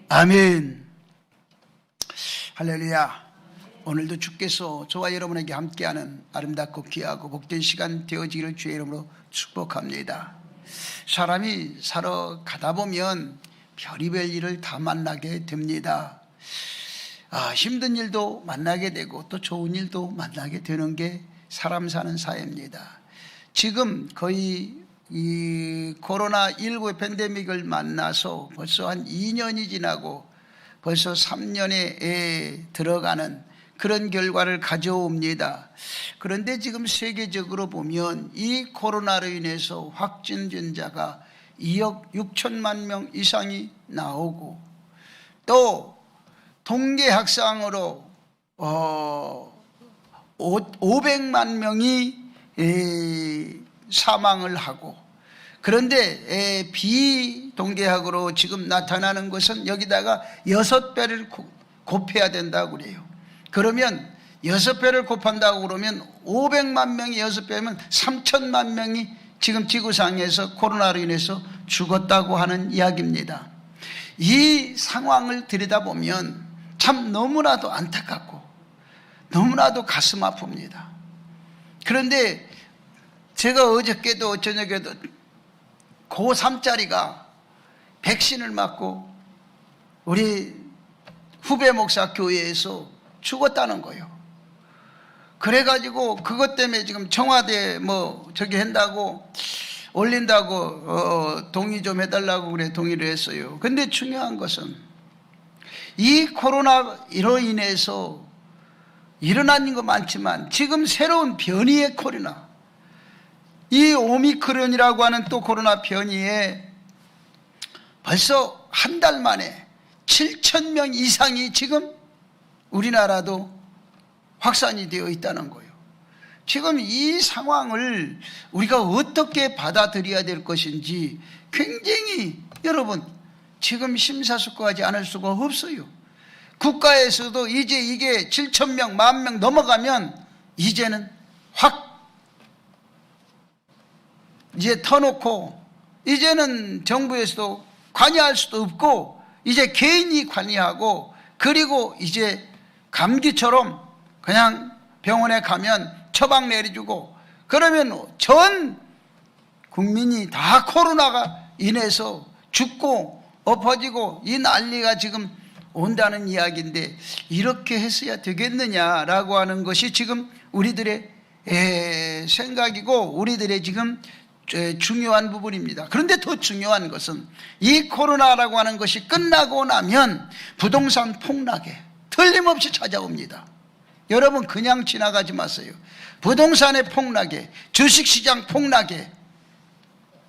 아멘. 할렐루야. 오늘도 주께서 저와 여러분에게 함께하는 아름답고 귀하고 복된 시간 되어지기를 주의 이름으로 축복합니다. 사람이 살아가다 보면 별의별 일을 다 만나게 됩니다. 힘든 일도 만나게 되고 또 좋은 일도 만나게 되는 게 사람 사는 사회입니다. 지금 거의 이 코로나19 팬데믹을 만나서 벌써 한 2년이 지나고 벌써 3년에 들어가는 그런 결과를 가져옵니다. 그런데 지금 세계적으로 보면 이 코로나로 인해서 확진자가 2억 6천만 명 이상이 나오고 또 통계학상으로 500만 명이 사망을 하고, 그런데 비통계학으로 지금 나타나는 것은 여기다가 6배를 곱해야 된다고 그래요. 그러면 6배를 곱한다고 그러면 500만 명이 6배면 3천만 명이 지금 지구상에서 코로나로 인해서 죽었다고 하는 이야기입니다. 이 상황을 들여다보면 참 너무나도 안타깝고 너무나도 가슴 아픕니다. 그런데 제가 어저께도 저녁에도 고3짜리가 백신을 맞고 우리 후배 목사 교회에서 죽었다는 거예요. 그래가지고 그것 때문에 지금 청와대 저기 한다고 올린다고 동의 좀 해달라고 그래 동의를 했어요. 근데 중요한 것은 이 코로나로 인해서 일어난 거 많지만 지금 새로운 변이의 코로나, 이 오미크론이라고 하는 또 코로나 변이에 벌써 한 달 만에 7,000명 이상이 지금 우리나라도 확산이 되어 있다는 거예요. 지금 이 상황을 우리가 어떻게 받아들여야 될 것인지 굉장히 여러분 지금 심사숙고하지 않을 수가 없어요. 국가에서도 이제 이게 7,000명, 10,000명 넘어가면 이제는 이제 터놓고 이제는 정부에서도 관여할 수도 없고 이제 개인이 관여하고, 그리고 이제 감기처럼 그냥 병원에 가면 처방 내려주고 그러면 전 국민이 다 코로나가 인해서 죽고 엎어지고 이 난리가 지금 온다는 이야기인데 이렇게 했어야 되겠느냐라고 하는 것이 지금 우리들의 생각이고 우리들의 지금 중요한 부분입니다. 그런데 더 중요한 것은 이 코로나라고 하는 것이 끝나고 나면 부동산 폭락에 틀림없이 찾아옵니다. 여러분 그냥 지나가지 마세요. 부동산의 폭락에, 주식시장 폭락에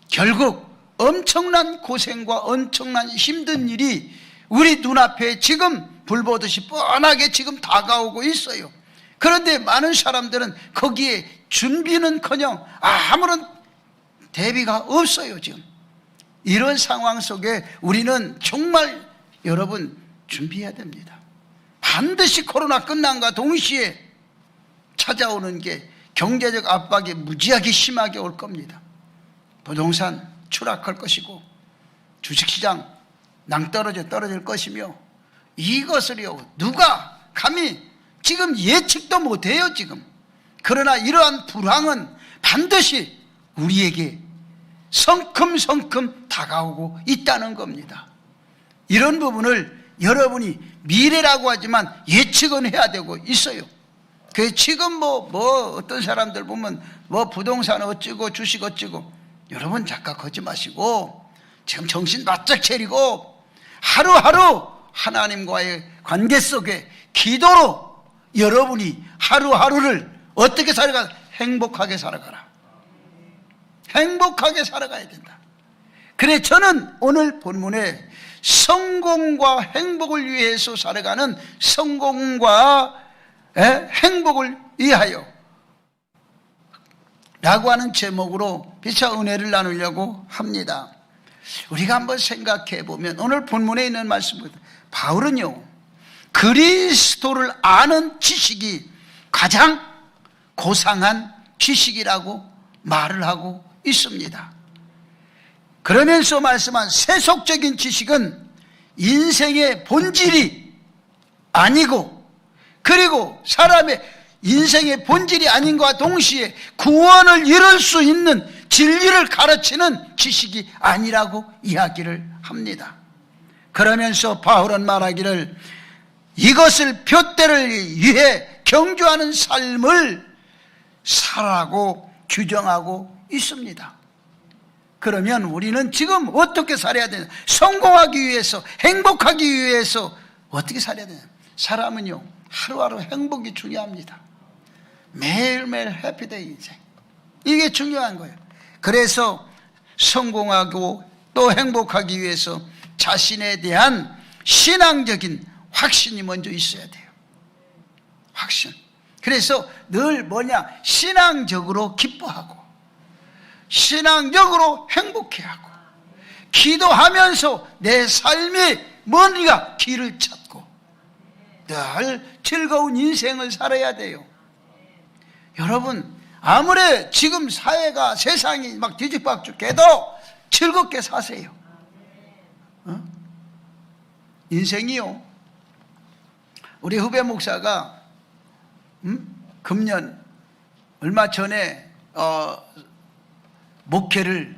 결국 엄청난 고생과 엄청난 힘든 일이 우리 눈앞에 지금 불보듯이 뻔하게 지금 다가오고 있어요. 그런데 많은 사람들은 거기에 준비는커녕 아무런 대비가 없어요. 지금 이런 상황 속에 우리는 정말 여러분 준비해야 됩니다. 반드시 코로나 끝난과 동시에 찾아오는 게 경제적 압박이 무지하게 심하게 올 겁니다. 부동산 추락할 것이고 주식시장 떨어질 것이며, 이것을요 누가 감히 지금 예측도 못해요 지금. 그러나 이러한 불황은 반드시 우리에게 성큼성큼 다가오고 있다는 겁니다. 이런 부분을 여러분이 미래라고 하지만 예측은 해야 되고 있어요. 그 지금 어떤 사람들 보면 부동산 어쩌고 주식 어쩌고, 여러분 착각하지 마시고 지금 정신 바짝 차리고 하루하루 하나님과의 관계 속에 기도로 여러분이 하루하루를 어떻게 살아가? 행복하게 살아가라. 행복하게 살아가야 된다. 그래 저는 오늘 본문에 성공과 행복을 위해서 살아가는 성공과 행복을 위하여 라고 하는 제목으로 비차 은혜를 나누려고 합니다. 우리가 한번 생각해 보면 오늘 본문에 있는 말씀입니다. 바울은요 그리스도를 아는 지식이 가장 고상한 지식이라고 말을 하고 있습니다. 그러면서 말씀한 세속적인 지식은 인생의 본질이 아니고, 그리고 사람의 인생의 본질이 아닌 것과 동시에 구원을 이룰 수 있는 진리를 가르치는 지식이 아니라고 이야기를 합니다. 그러면서 바울은 말하기를 이것을 푯대를 위해 경주하는 삶을 살라고 규정하고 있습니다. 그러면 우리는 지금 어떻게 살아야 되냐? 성공하기 위해서, 행복하기 위해서 어떻게 살아야 되냐? 사람은요, 하루하루 행복이 중요합니다. 매일매일 해피데이 인생, 이게 중요한 거예요. 그래서 성공하고 또 행복하기 위해서 자신에 대한 신앙적인 확신이 먼저 있어야 돼요. 확신. 그래서 늘 뭐냐? 신앙적으로 기뻐하고 신앙적으로 행복해하고 기도하면서 내 삶의 머리가 길을 찾고 늘 즐거운 인생을 살아야 돼요. 여러분, 아무리 지금 사회가 세상이 막 뒤집박죽해도 즐겁게 사세요. 인생이요, 우리 후배 목사가 금년 얼마 전에 목회를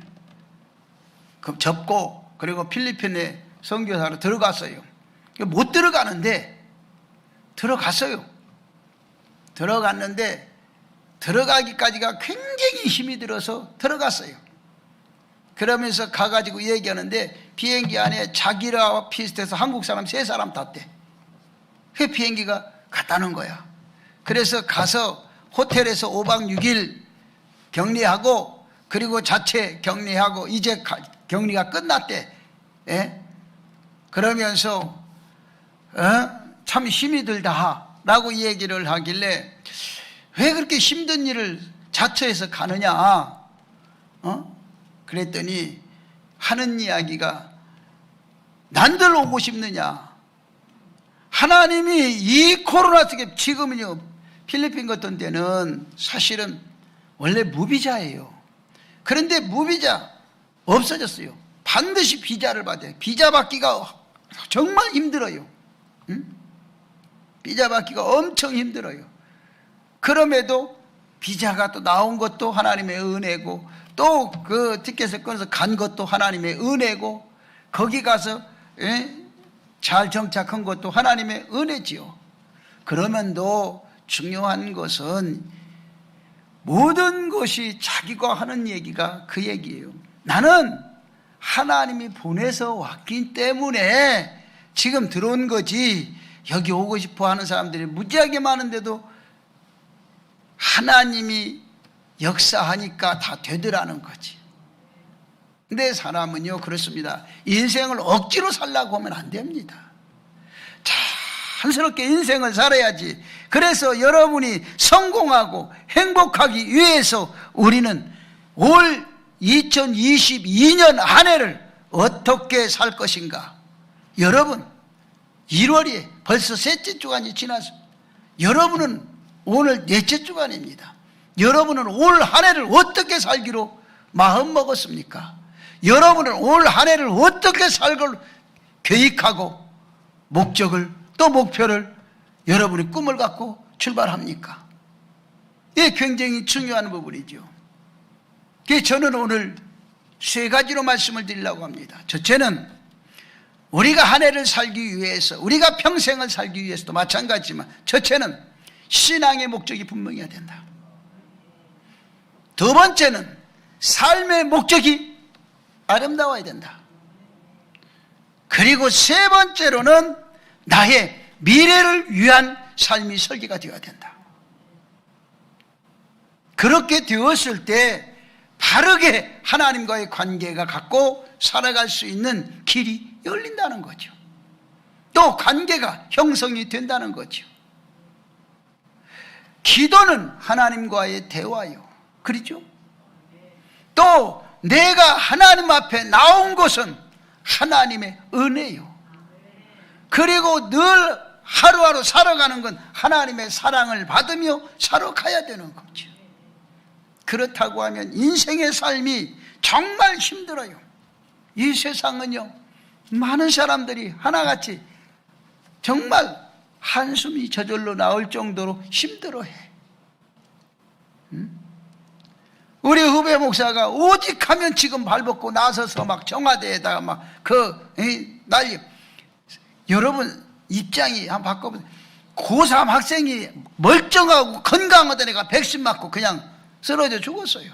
접고 그리고 필리핀에 선교사로 들어갔어요. 못 들어가는데 들어갔어요. 들어갔는데 들어가기까지가 굉장히 힘이 들어서 들어갔어요. 그러면서 가가지고 얘기하는데 비행기 안에 자기랑 비슷해서 한국 사람 3사람 탔대. 그 비행기가 갔다는 거야. 그래서 가서 호텔에서 5박 6일 격리하고 그리고 자체 격리하고 이제 격리가 끝났대. 예? 그러면서 참 힘이 들다 라고 얘기를 하길래 왜 그렇게 힘든 일을 자처해서 가느냐? 그랬더니 하는 이야기가 난들 오고 싶느냐? 하나님이 이 코로나 속에 지금은요, 필리핀 같은 데는 사실은 원래 무비자예요. 그런데 무비자 없어졌어요. 반드시 비자를 받아요. 비자 받기가 정말 힘들어요. 비자 받기가 엄청 힘들어요. 그럼에도 비자가 또 나온 것도 하나님의 은혜고 또 그 티켓을 끊어서 간 것도 하나님의 은혜고 거기 가서 잘 정착한 것도 하나님의 은혜지요. 그러면도 중요한 것은 모든 것이 자기가 하는 얘기가 그 얘기예요. 나는 하나님이 보내서 왔기 때문에 지금 들어온 거지, 여기 오고 싶어 하는 사람들이 무지하게 많은데도 하나님이 역사하니까 다 되더라는 거지. 근데 사람은요, 그렇습니다. 인생을 억지로 살려고 하면 안 됩니다. 자연스럽게 인생을 살아야지. 그래서 여러분이 성공하고 행복하기 위해서 우리는 올 2022년 한 해를 어떻게 살 것인가? 여러분, 1월이 벌써 셋째 주간이 지나서 여러분은 오늘 넷째 주간입니다. 여러분은 올 한 해를 어떻게 살기로 마음 먹었습니까? 여러분은 올 한 해를 어떻게 살걸 계획하고 목적을 또 목표를 여러분의 꿈을 갖고 출발합니까? 이게 굉장히 중요한 부분이죠. 그래서 저는 오늘 3가지로 말씀을 드리려고 합니다. 첫째는 우리가 한 해를 살기 위해서, 우리가 평생을 살기 위해서도 마찬가지지만 첫째는 신앙의 목적이 분명해야 된다. 두 번째는 삶의 목적이 아름다워야 된다. 그리고 세 번째로는 나의 미래를 위한 삶이 설계가 되어야 된다. 그렇게 되었을 때 바르게 하나님과의 관계가 갖고 살아갈 수 있는 길이 열린다는 거죠. 또 관계가 형성이 된다는 거죠. 기도는 하나님과의 대화요. 그렇죠? 또 내가 하나님 앞에 나온 것은 하나님의 은혜요. 그리고 늘 하루하루 살아가는 건 하나님의 사랑을 받으며 살아가야 되는 거죠. 그렇다고 하면 인생의 삶이 정말 힘들어요. 이 세상은요, 많은 사람들이 하나같이 정말 한숨이 저절로 나올 정도로 힘들어해. 우리 후배 목사가 오직 하면 지금 발벗고 나서서 막 청와대에다가 막 난리. 여러분 입장이 한번 바꿔보세요. 고3 학생이 멀쩡하고 건강하던 애가 백신 맞고 그냥 쓰러져 죽었어요.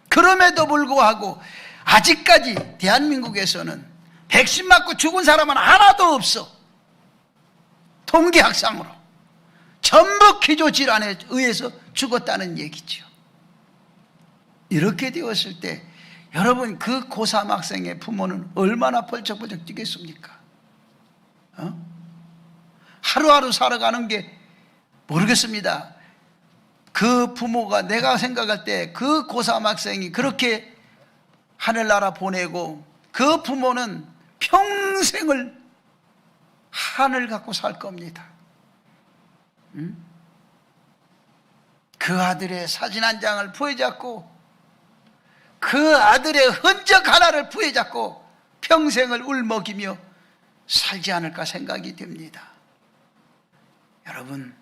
그럼에도 불구하고 아직까지 대한민국에서는 백신 맞고 죽은 사람은 하나도 없어. 통계학상으로 전부 기저질환에 의해서 죽었다는 얘기죠. 이렇게 되었을 때 여러분 그 고3 학생의 부모는 얼마나 벌쩍벌쩍 뛰겠습니까? 하루하루 살아가는 게 모르겠습니다. 그 부모가, 내가 생각할 때 그 고3 학생이 그렇게 하늘나라 보내고 그 부모는 평생을 한을 갖고 살 겁니다. 그 아들의 사진 한 장을 부여잡고 그 아들의 흔적 하나를 부여잡고 평생을 울먹이며 살지 않을까 생각이 됩니다. 여러분,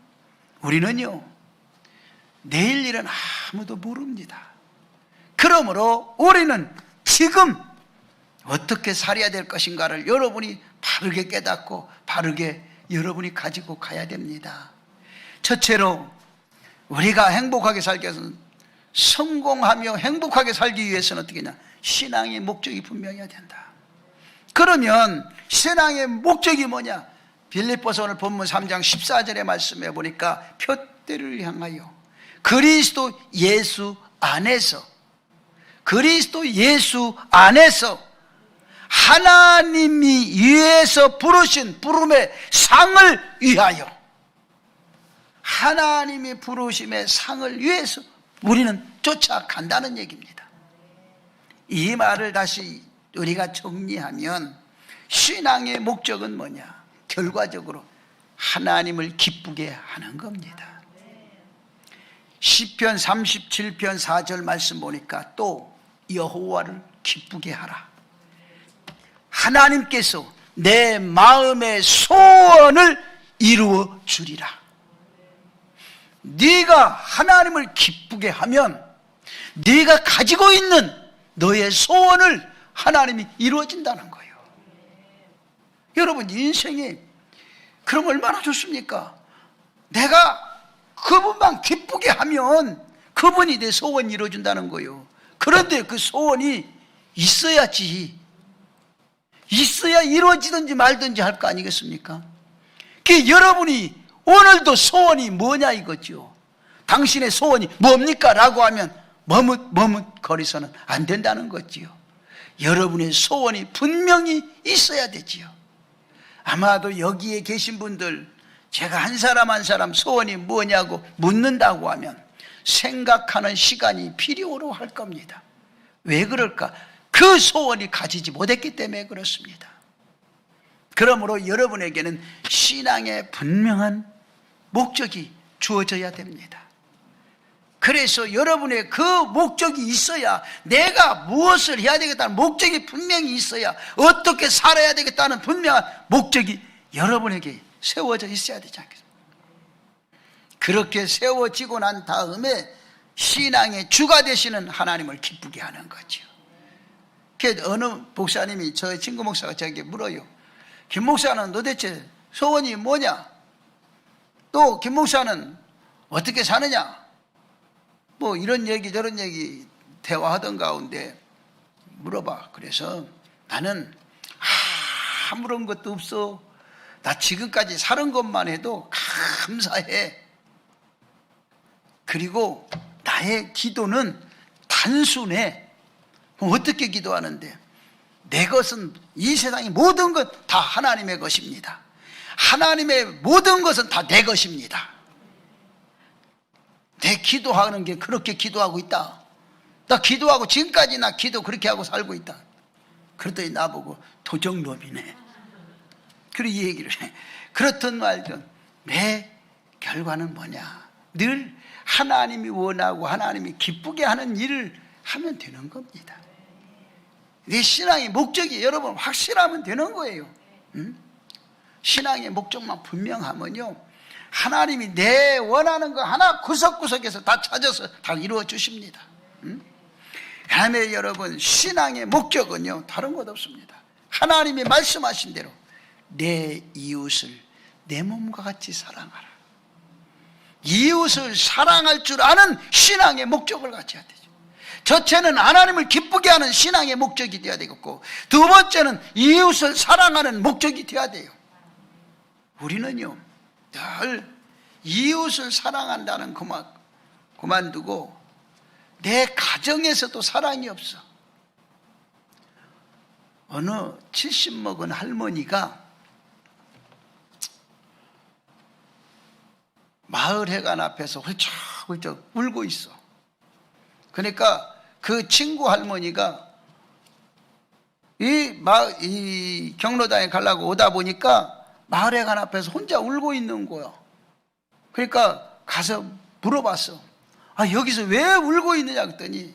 우리는요, 내일 일은 아무도 모릅니다. 그러므로 우리는 지금 어떻게 살아야 될 것인가를 여러분이 바르게 깨닫고 바르게 여러분이 가지고 가야 됩니다. 첫째로 우리가 행복하게 살기 위해서는, 성공하며 행복하게 살기 위해서는 어떻게 하냐? 신앙의 목적이 분명해야 된다. 그러면 신앙의 목적이 뭐냐? 빌립보서 오늘 본문 3장 14절의 말씀에 보니까 표대를 향하여 그리스도 예수 안에서 하나님이 위에서 부르신 부름의 상을 위하여, 하나님이 부르심의 상을 위해서 우리는 쫓아간다는 얘기입니다. 이 말을 다시 우리가 정리하면 신앙의 목적은 뭐냐? 결과적으로 하나님을 기쁘게 하는 겁니다. 시편 37편 4절 말씀 보니까 또 여호와를 기쁘게 하라. 하나님께서 내 마음의 소원을 이루어 주리라. 네가 하나님을 기쁘게 하면 네가 가지고 있는 너의 소원을 하나님이 이루어진다는 거예요. 여러분, 인생이 그럼 얼마나 좋습니까? 내가 그분만 기쁘게 하면 그분이 내 소원 이루어준다는 거예요. 그런데 그 소원이 있어야지, 있어야 이루어지든지 말든지 할 거 아니겠습니까? 그 여러분이 오늘도 소원이 뭐냐 이거죠. 당신의 소원이 뭡니까? 라고 하면 머뭇거리서는 안 된다는 거지요. 여러분의 소원이 분명히 있어야 되지요. 아마도 여기에 계신 분들, 제가 한 사람 한 사람 소원이 뭐냐고 묻는다고 하면 생각하는 시간이 필요로 할 겁니다. 왜 그럴까? 그 소원이 가지지 못했기 때문에 그렇습니다. 그러므로 여러분에게는 신앙의 분명한 목적이 주어져야 됩니다. 그래서 여러분의 그 목적이 있어야, 내가 무엇을 해야 되겠다는 목적이 분명히 있어야 어떻게 살아야 되겠다는 분명한 목적이 여러분에게 세워져 있어야 되지 않겠습니까? 그렇게 세워지고 난 다음에 신앙의 주가 되시는 하나님을 기쁘게 하는 거죠. 어느 목사님이, 저의 친구 목사가 저에게 물어요. 김 목사는 도대체 소원이 뭐냐? 또 김 목사는 어떻게 사느냐? 뭐 이런 얘기 저런 얘기 대화하던 가운데 물어봐. 그래서 나는 아무런 것도 없어. 나 지금까지 사는 것만 해도 감사해. 그리고 나의 기도는 단순해. 어떻게 기도하는데? 내 것은, 이 세상의 모든 것 다 하나님의 것입니다. 하나님의 모든 것은 다 내 것입니다. 내 기도하는 게 그렇게 기도하고 있다. 나 기도하고 지금까지 나 기도 그렇게 하고 살고 있다. 그랬더니 나보고 도적놈이네. 그리고 이 얘기를 해. 그렇든 말든 내 결과는 뭐냐? 늘 하나님이 원하고 하나님이 기쁘게 하는 일을 하면 되는 겁니다. 내 신앙의 목적이 여러분 확실하면 되는 거예요. 응? 신앙의 목적만 분명하면요, 하나님이 내 원하는 거 하나 구석구석에서 다 찾아서 다 이루어 주십니다. 응? 그다음에 여러분, 신앙의 목적은요 다른 것 없습니다. 하나님이 말씀하신 대로 내 이웃을 내 몸과 같이 사랑하라. 이웃을 사랑할 줄 아는 신앙의 목적을 가져야 되죠. 첫째는 하나님을 기쁘게 하는 신앙의 목적이 되어야 되겠고, 두 번째는 이웃을 사랑하는 목적이 되어야 돼요. 우리는요 늘 이웃을 사랑한다는 그만두고 내 가정에서도 사랑이 없어. 어느 70 먹은 할머니가 마을회관 앞에서 훌쩍훌쩍 울고 있어. 그러니까 그 친구 할머니가 이 경로당에 가려고 오다 보니까 마을회관 앞에서 혼자 울고 있는 거야. 그러니까 가서 물어봤어. 아, 여기서 왜 울고 있느냐 그랬더니,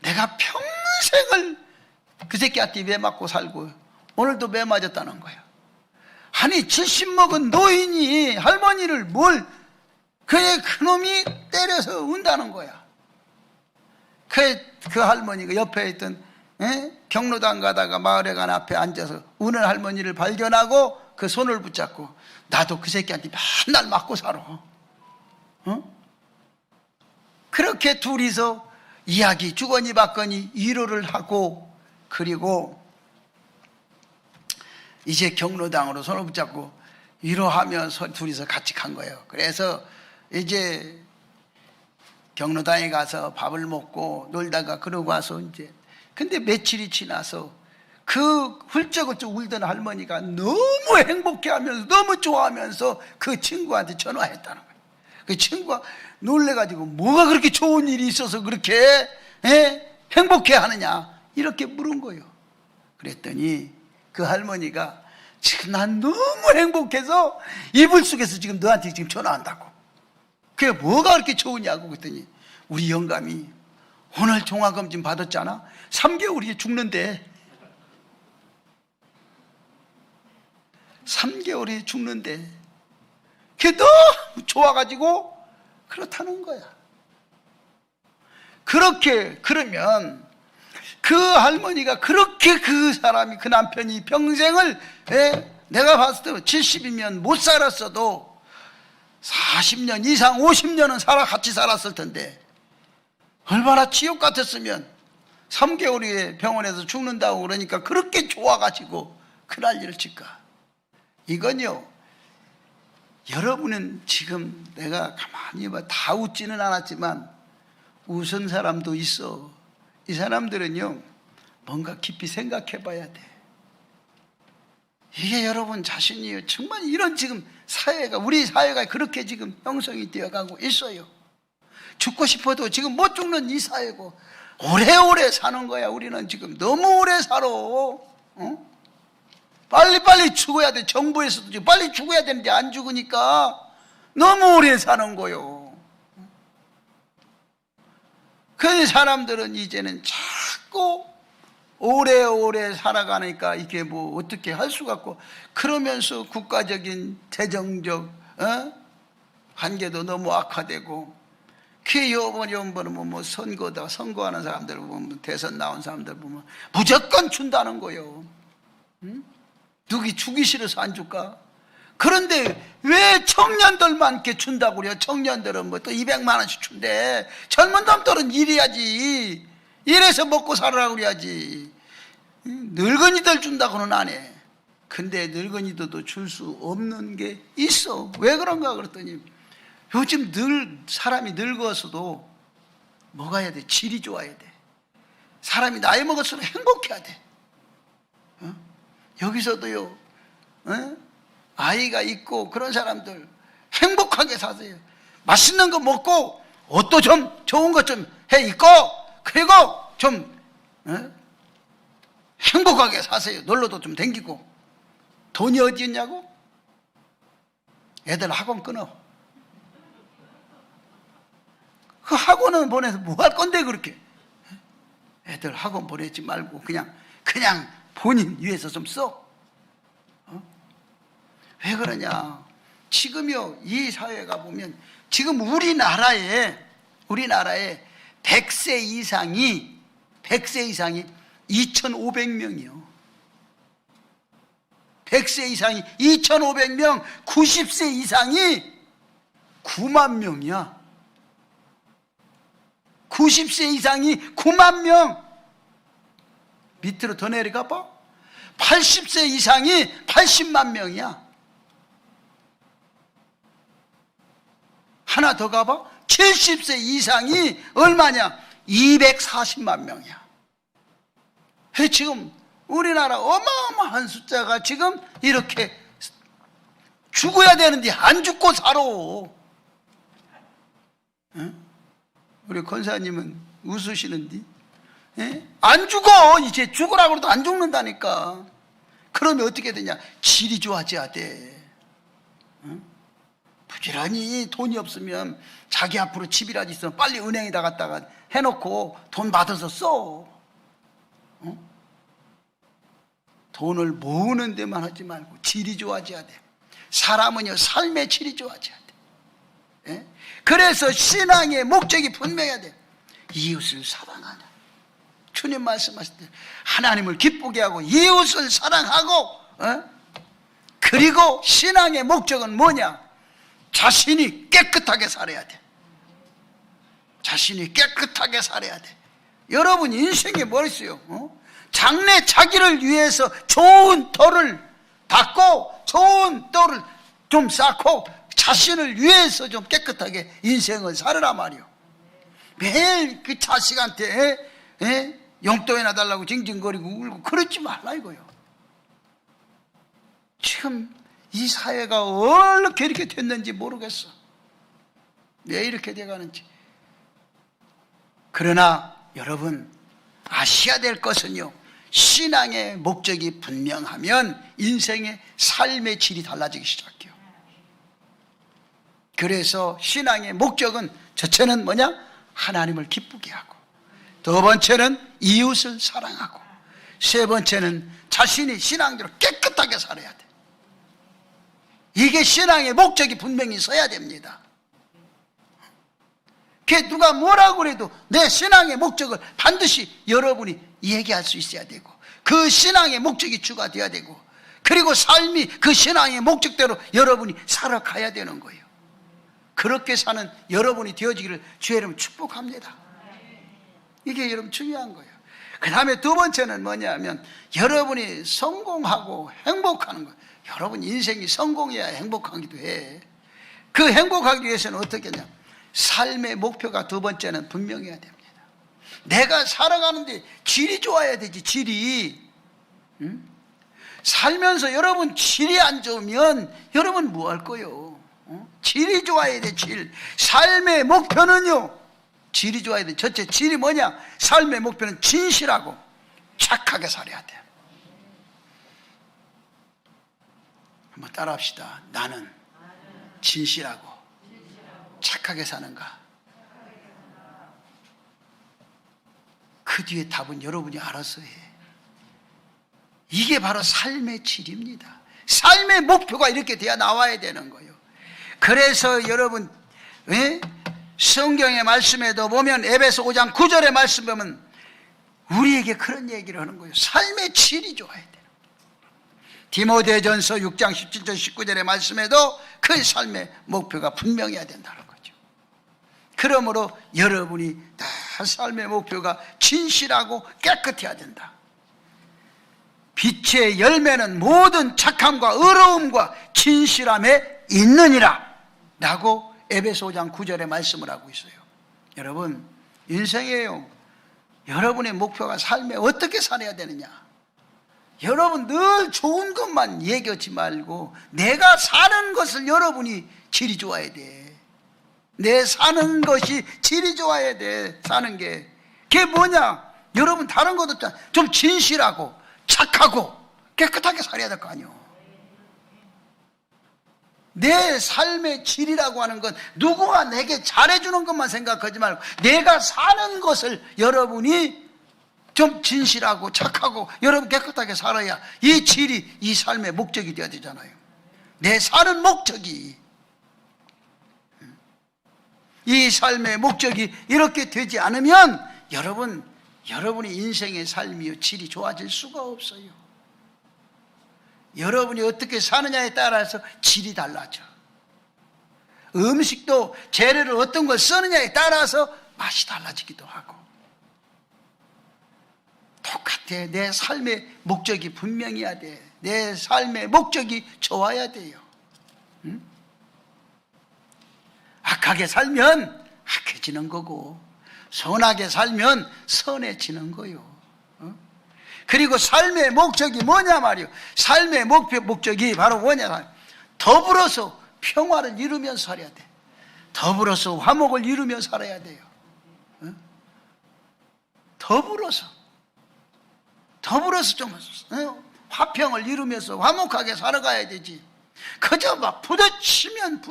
내가 평생을 그 새끼한테 매 맞고 살고 오늘도 매 맞았다는 거야. 아니 70 먹은 노인이 할머니를 그놈이 때려서 운다는 거야. 그 할머니가 옆에 있던 경로당 가다가 마을회관 앞에 앉아서 우는 할머니를 발견하고 그 손을 붙잡고, 나도 그 새끼한테 맨날 맞고 살아. 그렇게 둘이서 이야기 주거니 받거니 위로를 하고, 그리고 이제 경로당으로 손을 붙잡고 위로하면서 둘이서 같이 간 거예요. 그래서 이제 경로당에 가서 밥을 먹고 놀다가 그러고 와서 이제, 근데 며칠이 지나서 그 훌쩍훌쩍 울던 할머니가 너무 행복해하면서 너무 좋아하면서 그 친구한테 전화했다는 거예요. 그 친구가 놀래가지고 뭐가 그렇게 좋은 일이 있어서 그렇게 행복해하느냐 이렇게 물은 거예요. 그랬더니 그 할머니가, 지금 난 너무 행복해서 이불 속에서 지금 너한테 지금 전화한다고. 그게 뭐가 그렇게 좋으냐고. 그랬더니 우리 영감이 오늘 종합검진 받았잖아. 3개월이 죽는데, 3개월이 죽는데 그게 너무 좋아가지고 그렇다는 거야. 그러면 그 할머니가 그렇게 그 사람이, 그 남편이 평생을 내가 봤을 때 70이면 못 살았어도 40년 이상 50년은 같이 살았을 텐데, 얼마나 지옥 같았으면 3개월 후에 병원에서 죽는다고 그러니까 그렇게 좋아가지고 그 난리를 칠까. 이건요, 여러분은 지금 내가 가만히 다 웃지는 않았지만 웃은 사람도 있어. 이 사람들은요 뭔가 깊이 생각해 봐야 돼. 이게 여러분 자신이 정말 이런 지금 사회가, 우리 사회가 그렇게 지금 형성이 되어 가고 있어요. 죽고 싶어도 지금 못 죽는 이 사회고, 오래오래 사는 거야. 우리는 지금 너무 오래 살아. 빨리빨리 죽어야 돼. 정부에서도 지금 빨리 죽어야 되는데 안 죽으니까 너무 오래 사는 거요. 그 사람들은 이제는 자꾸 오래오래 살아가니까 이게 뭐 어떻게 할 수가 없고, 그러면서 국가적인 재정적 관계도 너무 악화되고, 그 요번에 보면 뭐 선거하는 사람들 보면, 대선 나온 사람들 보면 무조건 준다는 거예요. 누구 주기 싫어서 안 줄까? 그런데 왜 청년들만 이렇게 준다고 그래요? 청년들은 뭐 또 200만 원씩 준대. 젊은 놈들은 일해야지. 일해서 먹고 살으라고 그래야지. 늙은이들 준다고는 안 해. 근데 늙은이들도 줄 수 없는 게 있어. 왜 그런가 그랬더니, 요즘 사람이 늙어서도 뭐가 해야 돼? 질이 좋아야 돼. 사람이 나이 먹을수록 행복해야 돼. 여기서도요, 아이가 있고 그런 사람들 행복하게 사세요. 맛있는 거 먹고 옷도 좀 좋은 것 좀 해 입고, 그리고 좀 행복하게 사세요. 놀러도 좀 댕기고. 돈이 어디 있냐고? 애들 학원 끊어. 그 학원은 보내서 뭐 할 건데 그렇게. 애들 학원 보내지 말고 그냥 본인 위해서 좀 써. 왜 그러냐? 지금요, 이 사회가 보면 지금 우리나라에 100세 이상이 2,500명이요. 100세 이상이 2,500명, 90세 이상이 9만 명이야. 90세 이상이 9만 명. 밑으로 더 내려가 봐. 80세 이상이 80만 명이야. 하나 더 가봐. 70세 이상이 얼마냐? 240만 명이야. 지금 우리나라 어마어마한 숫자가 지금 이렇게 죽어야 되는데 안 죽고 살아. 우리 권사님은 웃으시는데, 안 죽어. 이제 죽으라고 해도 안 죽는다니까. 그러면 어떻게 되냐? 질이 좋아져야 돼. 부지런히 돈이 없으면 자기 앞으로 집이라도 있으면 빨리 은행에다 갖다가 해놓고 돈 받아서 써. 돈을 모으는 데만 하지 말고 질이 좋아져야 돼. 사람은요, 삶의 질이 좋아져야 돼. 그래서 신앙의 목적이 분명해야 돼. 이웃을 사랑하냐. 주님 말씀하실 때 하나님을 기쁘게 하고 이웃을 사랑하고, 그리고 신앙의 목적은 뭐냐? 자신이 깨끗하게 살아야 돼. 자신이 깨끗하게 살아야 돼. 여러분 인생에 뭐 있어요? 장래 자기를 위해서 좋은 돌을 닦고 좋은 돌을 좀 쌓고 자신을 위해서 좀 깨끗하게 인생을 살으라 말이요. 매일 그 자식한테 용돈이나 달라고 징징거리고 울고 그러지 말라 이거요. 지금 이 사회가 어떻게 이렇게 됐는지 모르겠어. 왜 이렇게 돼가는지. 그러나 여러분 아셔야 될 것은요, 신앙의 목적이 분명하면 인생의 삶의 질이 달라지기 시작해요. 그래서 신앙의 목적은 첫째는 뭐냐? 하나님을 기쁘게 하고, 두 번째는 이웃을 사랑하고, 세 번째는 자신이 신앙대로 깨끗하게 살아야 돼. 이게 신앙의 목적이 분명히 서야 됩니다. 그게 누가 뭐라고 그래도 내 신앙의 목적을 반드시 여러분이 얘기할 수 있어야 되고, 그 신앙의 목적이 주가 되어야 되고, 그리고 삶이 그 신앙의 목적대로 여러분이 살아가야 되는 거예요. 그렇게 사는 여러분이 되어지기를 주의 이름으로 축복합니다. 이게 여러분 중요한 거예요. 그 다음에 두 번째는 뭐냐면 여러분이 성공하고 행복하는 거예요. 여러분 인생이 성공해야 행복하기도 해. 그 행복하기 위해서는 어떻게 하냐? 삶의 목표가 두 번째는 분명해야 됩니다. 내가 살아가는데 질이 좋아야 되지. 질이 살면서 여러분 질이 안 좋으면 여러분 뭐 할 거예요? 질이 좋아야 돼. 질. 삶의 목표는요, 질이 좋아야 돼. 첫째 질이 뭐냐? 삶의 목표는 진실하고 착하게 살아야 돼. 한번 따라합시다. 나는 진실하고 착하게 사는가? 그 뒤에 답은 여러분이 알아서 해. 이게 바로 삶의 질입니다. 삶의 목표가 이렇게 돼야 나와야 되는 거예요. 그래서 여러분, 성경의 말씀에도 보면 에베소 5장 9절의 말씀 보면 우리에게 그런 얘기를 하는 거예요. 삶의 질이 좋아야 돼요. 디모데전서 6장 17절 19절의 말씀에도 그 삶의 목표가 분명해야 된다는 거죠. 그러므로 여러분이 다 삶의 목표가 진실하고 깨끗해야 된다. 빛의 열매는 모든 착함과 의로움과 진실함에 있느니라 라고 에베소 5장 9절에 말씀을 하고 있어요. 여러분 인생이에요. 여러분의 목표가 삶에 어떻게 살아야 되느냐. 여러분 늘 좋은 것만 얘기하지 말고 내가 사는 것을 여러분이 질이 좋아야 돼. 내 사는 것이 질이 좋아야 돼. 사는 게 그게 뭐냐? 여러분 다른 것도 좀 진실하고 착하고 깨끗하게 살아야 될 거 아니에요. 내 삶의 질이라고 하는 건 누구가 내게 잘해주는 것만 생각하지 말고 내가 사는 것을 여러분이 좀 진실하고 착하고 여러분 깨끗하게 살아야 이 질이 이 삶의 목적이 되어야 되잖아요. 내 사는 목적이, 이 삶의 목적이 이렇게 되지 않으면 여러분의 인생의 삶이 질이 좋아질 수가 없어요. 여러분이 어떻게 사느냐에 따라서 질이 달라져. 음식도 재료를 어떤 걸 쓰느냐에 따라서 맛이 달라지기도 하고. 똑같아. 내 삶의 목적이 분명해야 돼. 내 삶의 목적이 좋아야 돼요. 응? 악하게 살면 악해지는 거고, 선하게 살면 선해지는 거요. 그리고 삶의 목적이 뭐냐 말이요. 삶의 목적이 바로 뭐냐. 더불어서 평화를 이루며 살아야 돼. 더불어서 화목을 이루며 살아야 돼요. 더불어서 좀 화평을 이루면서 화목하게 살아가야 되지. 그저 막 부딪히면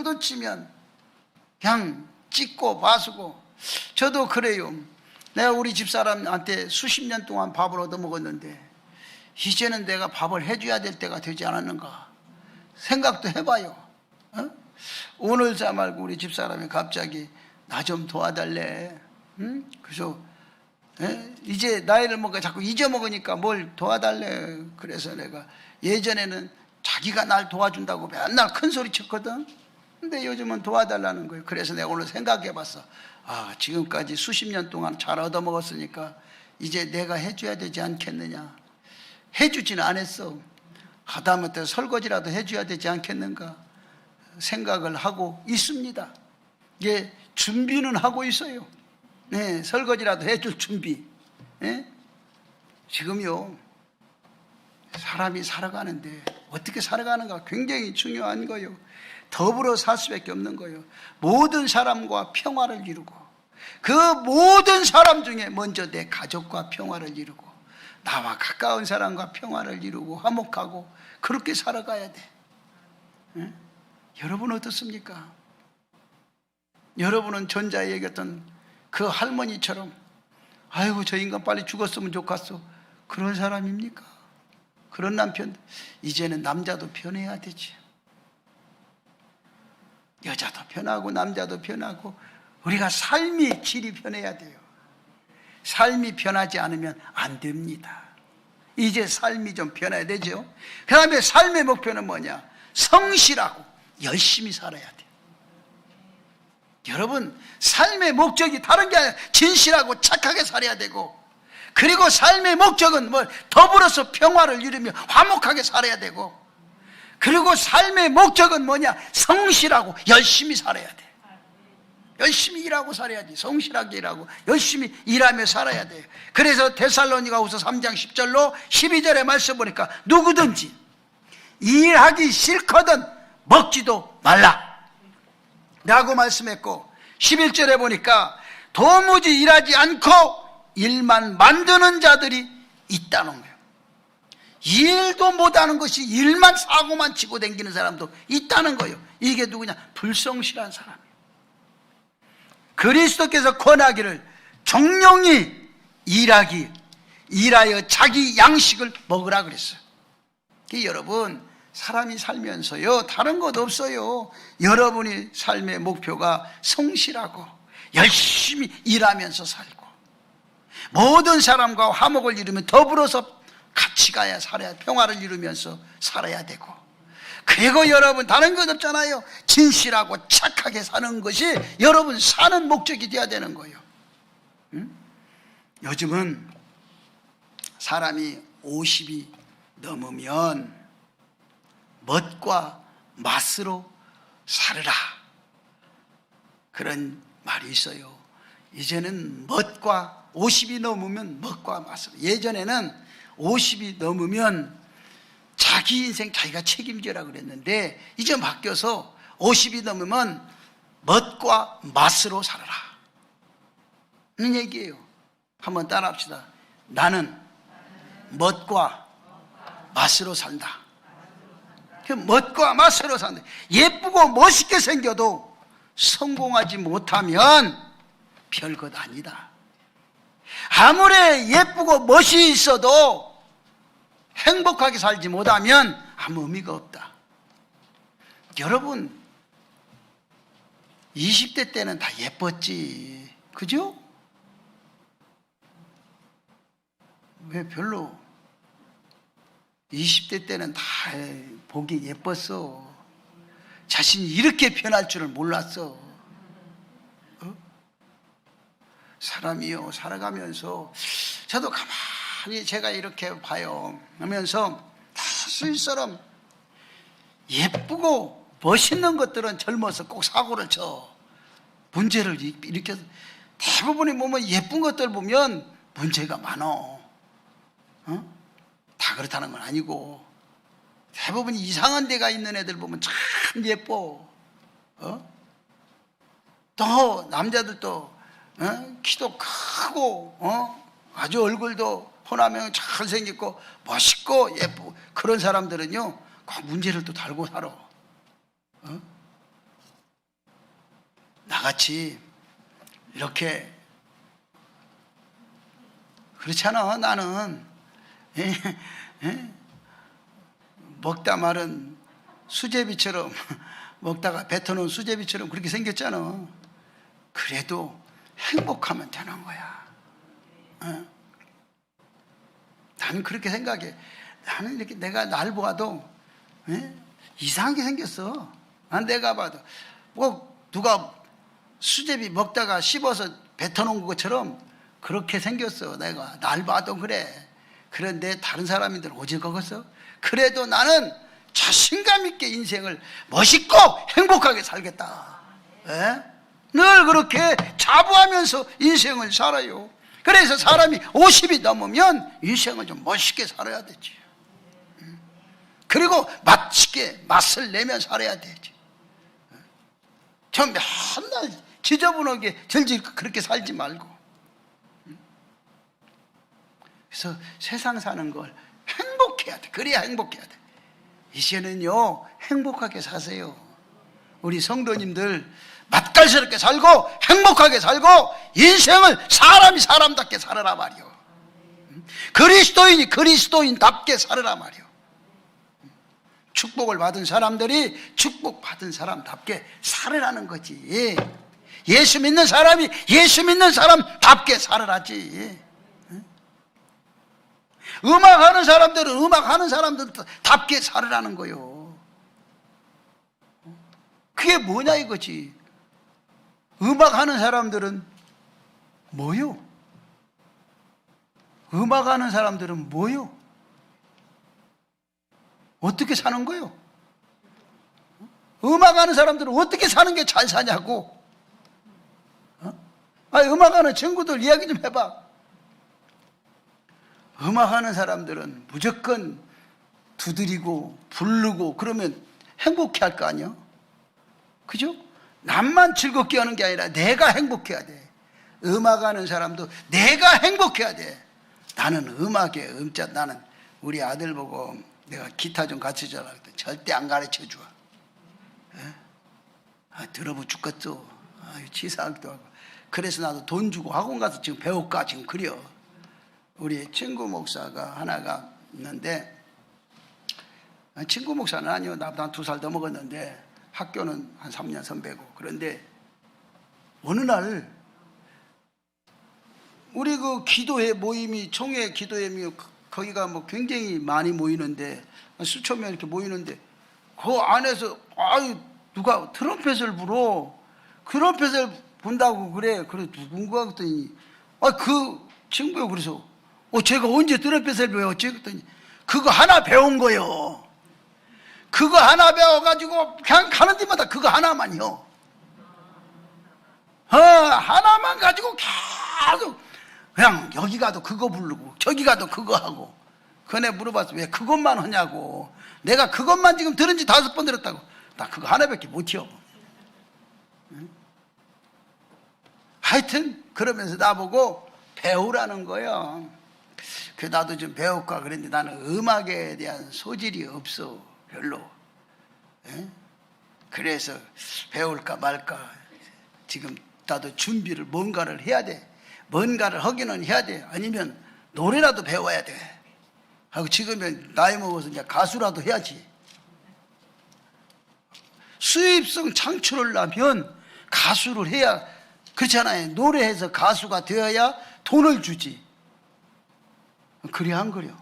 그냥 찢고 바수고. 저도 그래요. 내가 우리 집사람한테 수십 년 동안 밥을 얻어먹었는데 이제는 내가 밥을 해줘야 될 때가 되지 않았는가 생각도 해봐요. 오늘 자 말고 우리 집사람이 갑자기 나 좀 도와달래. 그래서 이제 나이를 먹어 자꾸 잊어먹으니까 뭘 도와달래. 그래서 내가 예전에는 자기가 날 도와준다고 맨날 큰 소리 쳤거든. 근데 요즘은 도와달라는 거예요. 그래서 내가 오늘 생각해봤어. 지금까지 수십 년 동안 잘 얻어먹었으니까 이제 내가 해줘야 되지 않겠느냐. 해주지는 않았어. 하다못해 설거지라도 해줘야 되지 않겠는가 생각을 하고 있습니다. 예, 준비는 하고 있어요. 네, 설거지라도 해줄 준비. 네? 지금요, 사람이 살아가는데 어떻게 살아가는가 굉장히 중요한 거예요. 더불어 살 수밖에 없는 거예요. 모든 사람과 평화를 이루고, 그 모든 사람 중에 먼저 내 가족과 평화를 이루고, 나와 가까운 사람과 평화를 이루고 화목하고 그렇게 살아가야 돼. 네? 여러분 어떻습니까? 여러분은 전자에 얘기했던 그 할머니처럼 아이고 저 인간 빨리 죽었으면 좋겠어 그런 사람입니까? 그런 남편. 이제는 남자도 변해야 되지. 여자도 변하고 남자도 변하고 우리가 삶의 질이 변해야 돼요. 삶이 변하지 않으면 안 됩니다. 이제 삶이 좀 변해야 되죠. 그 다음에 삶의 목표는 뭐냐? 성실하고 열심히 살아야 돼요. 여러분 삶의 목적이 다른 게 아니라 진실하고 착하게 살아야 되고, 그리고 삶의 목적은 뭐 더불어서 평화를 이루며 화목하게 살아야 되고, 그리고 삶의 목적은 뭐냐? 성실하고 열심히 살아야 돼. 열심히 일하고 살아야지. 성실하게 일하고 열심히 일하며 살아야 돼요. 그래서 데살로니가후서 3장 10절로 12절의 말씀 보니까 누구든지 일하기 싫거든 먹지도 말라 라고 말씀했고, 11절에 보니까 도무지 일하지 않고 일만 만드는 자들이 있다는 거예요. 일도 못하는 것이 일만 사고만 치고 다니는 사람도 있다는 거예요. 이게 누구냐? 불성실한 사람이에요. 그리스도께서 권하기를 정령이 일하여 자기 양식을 먹으라 그랬어요. 여러분 사람이 살면서요 다른 것 없어요. 여러분이 삶의 목표가 성실하고 열심히 일하면서 살고 모든 사람과 화목을 이루며 더불어서 같이 가야 살아야, 평화를 이루면서 살아야 되고, 그리고 여러분 다른 것 없잖아요. 진실하고 착하게 사는 것이 여러분 사는 목적이 되어야 되는 거예요. 요즘은 사람이 50이 넘으면 멋과 맛으로 살으라 그런 말이 있어요. 이제는 멋과 50이 넘으면 멋과 맛으로. 예전에는 50이 넘으면 자기 인생 자기가 책임져라 그랬는데 이제 바뀌어서 50이 넘으면 멋과 맛으로 살아라 는 얘기예요. 한번 따라합시다. 나는 멋과 맛으로 산다. 멋과 맛으로 산다. 예쁘고 멋있게 생겨도 성공하지 못하면 별것 아니다. 아무리 예쁘고 멋이 있어도 행복하게 살지 못하면 아무 의미가 없다. 여러분 20대 때는 다 예뻤지, 그죠? 왜 별로 20대 때는 다 보기 예뻤어. 자신이 이렇게 변할 줄을 몰랐어. 사람이요, 살아가면서 저도 가만히 제가 이렇게 봐요 하면서 다쓸 예쁘고 멋있는 것들은 젊어서 꼭 사고를 쳐 문제를 일으켜서, 대부분이 보면 예쁜 것들 보면 문제가 많어. 다 그렇다는 건 아니고 대부분 이상한 데가 있는 애들 보면 참 예뻐. 또 남자들도 키도 크고 아주 얼굴도 호남형 잘생겼고 멋있고 예쁘고 그런 사람들은요 꼭 문제를 또 달고 살아. 나같이 이렇게 그렇잖아. 나는 먹다 마른 수제비처럼 먹다가 뱉어놓은 수제비처럼 그렇게 생겼잖아. 그래도 행복하면 되는 거야. 나는 그렇게 생각해. 나는 이렇게 내가 날 봐도 이상하게 생겼어. 내가 봐도 뭐 누가 수제비 먹다가 씹어서 뱉어놓은 것처럼 그렇게 생겼어. 내가 날 봐도 그래. 그런데 다른 사람들은 오질 거겠어? 그래도 나는 자신감 있게 인생을 멋있고 행복하게 살겠다. 늘 그렇게 자부하면서 인생을 살아요. 그래서 사람이 50이 넘으면 인생을 좀 멋있게 살아야 되지. 그리고 맛있게 맛을 내며 살아야 되지. 저 맨날 지저분하게 절질 그렇게 살지 말고. 그래서 세상 사는 걸 행복해야 돼. 그래야 행복해야 돼. 이제는요 행복하게 사세요. 우리 성도님들 맛깔스럽게 살고 행복하게 살고 인생을 사람이 사람답게 살아라 말이요. 그리스도인이 그리스도인답게 살아라 말이요. 축복을 받은 사람들이 축복받은 사람답게 살으라는 거지. 예수 믿는 사람이 예수 믿는 사람답게 살아라지. 음악하는 사람들은 음악하는 사람들답게 살으라는 거요. 그게 뭐냐 이거지. 음악하는 사람들은 뭐요? 음악하는 사람들은 뭐요? 어떻게 사는 거요? 음악하는 사람들은 어떻게 사는 게 잘 사냐고. 음악하는 친구들 이야기 좀 해봐. 음악하는 사람들은 무조건 두드리고 부르고 그러면 행복해 할 거 아니야? 그죠? 남만 즐겁게 하는 게 아니라 내가 행복해야 돼. 음악하는 사람도 내가 행복해야 돼. 나는 음악의 음자. 나는 우리 아들 보고 내가 기타 좀 가르쳐줘라 그랬더니 절대 안 가르쳐줘. 들어보 죽겠어. 치사하기도 하고. 그래서 나도 돈 주고 학원 가서 지금 배울까 지금 그려. 우리 친구 목사가 하나가 있는데, 친구 목사는 아니요. 나보다 한 2살 더 먹었는데 학교는 한 3년 선배고. 그런데 어느 날 우리 그 기도회 모임이 총회 기도회이 거기가 뭐 굉장히 많이 모이는데 수천 명 이렇게 모이는데 그 안에서 누가 트럼펫을 불어. 트럼펫을 분다고 그래. 그래 누군가 그랬더니 그 친구가 그래서 제가 언제 트럼펫을 배웠지? 그랬더니 그거 하나 배운 거요. 그거 하나 배워가지고 그냥 가는 데마다 그거 하나만요. 하나만 가지고 계속 그냥 여기 가도 그거 부르고 저기 가도 그거 하고. 그네 물어봤어. 왜 그것만 하냐고. 내가 그것만 지금 들은 지 5번 들었다고. 나 그거 하나밖에 못해요. 하여튼 그러면서 나보고 배우라는 거예요. 나도 좀 배울까 그랬는데 나는 음악에 대한 소질이 없어. 별로. 그래서 배울까 말까 지금 나도 준비를 뭔가를 해야 돼. 뭔가를 하기는 해야 돼. 아니면 노래라도 배워야 돼. 하고 지금은 나이 먹어서 이제 가수라도 해야지. 수입성 창출을 하면 가수를 해야, 그렇잖아요. 노래해서 가수가 되어야 돈을 주지. 그래 안 그래?